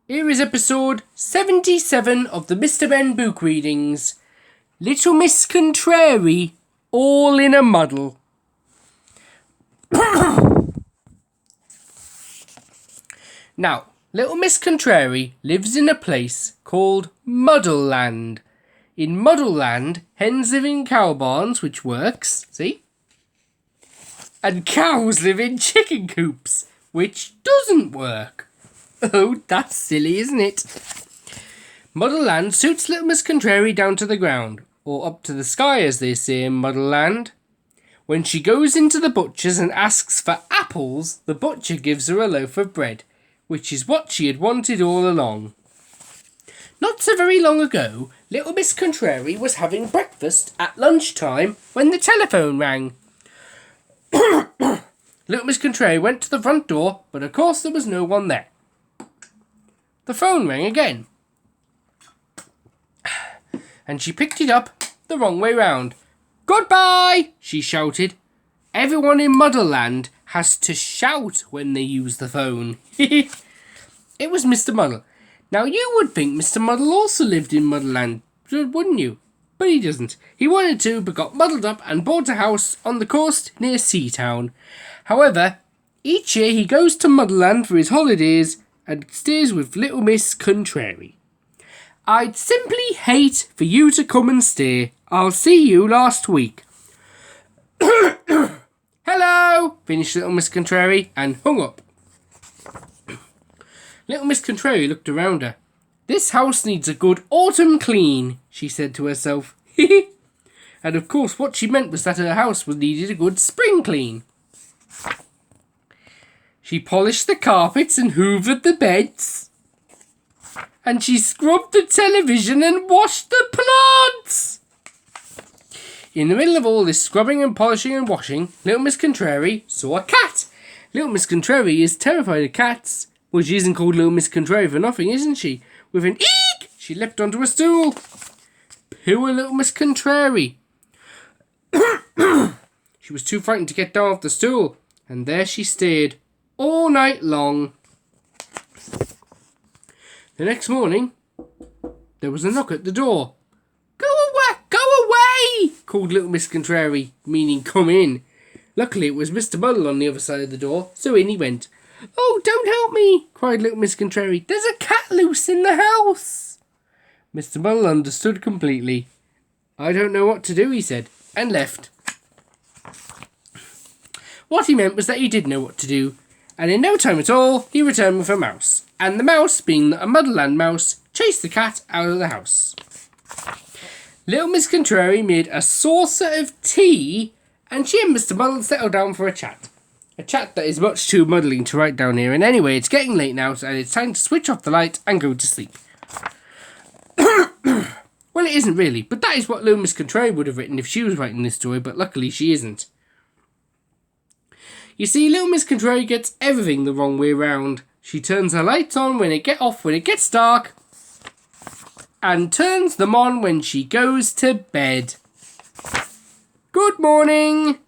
Here is episode 77 of the Mr. Ben book readings. Little Miss Contrary, all in a muddle. Now, Little Miss Contrary lives in a place called Muddle Land. In Muddle Land, hens live in cow barns, which works, see? And cows live in chicken coops, which doesn't work. Oh, that's silly, isn't it? Muddle Land suits Little Miss Contrary down to the ground, or up to the sky, as they say in Muddle Land. When she goes into the butcher's and asks for apples, the butcher gives her a loaf of bread, which is what she had wanted all along. Not so very long ago, Little Miss Contrary was having breakfast at lunchtime when the telephone rang. Little Miss Contrary went to the front door, but of course there was no one there. The phone rang again, and she picked it up the wrong way round. "Goodbye!" she shouted. Everyone in Muddle Land has to shout when they use the phone. It was Mr. Muddle. Now you would think Mr. Muddle also lived in Muddle Land, wouldn't you? But he doesn't. He wanted to, but got muddled up and bought a house on the coast near Seatown. However, each year he goes to Muddle Land for his holidays and stays with Little Miss Contrary. "I'd simply hate for you to come and stay. I'll see you last week." "Hello," finished Little Miss Contrary and hung up. Little Miss Contrary looked around her. "This house needs a good autumn clean," she said to herself. And of course what she meant was that her house needed a good spring clean. She polished the carpets and hoovered the beds. And she scrubbed the television and washed the plants. In the middle of all this scrubbing and polishing and washing, Little Miss Contrary saw a cat. Little Miss Contrary is terrified of cats. Well, she isn't called Little Miss Contrary for nothing, isn't she? With an eek, she leapt onto a stool. Poor Little Miss Contrary. She was too frightened to get down off the stool, and there she stayed all night long. The next morning, there was a knock at the door. "Go away, called Little Miss Contrary, meaning come in. Luckily it was Mr. Muddle on the other side of the door, so in he went. "Oh, don't help me," cried Little Miss Contrary. "There's a cat loose in the house." Mr. Muddle understood completely. "I don't know what to do," he said, and left. What he meant was that he did know what to do, and in no time at all, he returned with a mouse. And the mouse, being a Muddle Land mouse, chased the cat out of the house. Little Miss Contrary made a saucer of tea, and she and Mr. Muddle settled down for a chat. A chat that is much too muddling to write down here, and anyway, it's getting late now, and it's time to switch off the light and go to sleep. Well, it isn't really, but that is what Little Miss Contrary would have written if she was writing this story, but luckily she isn't. You see, Little Miss Contrary gets everything the wrong way round. She turns her lights on when it gets dark, and turns them on when she goes to bed. Good morning.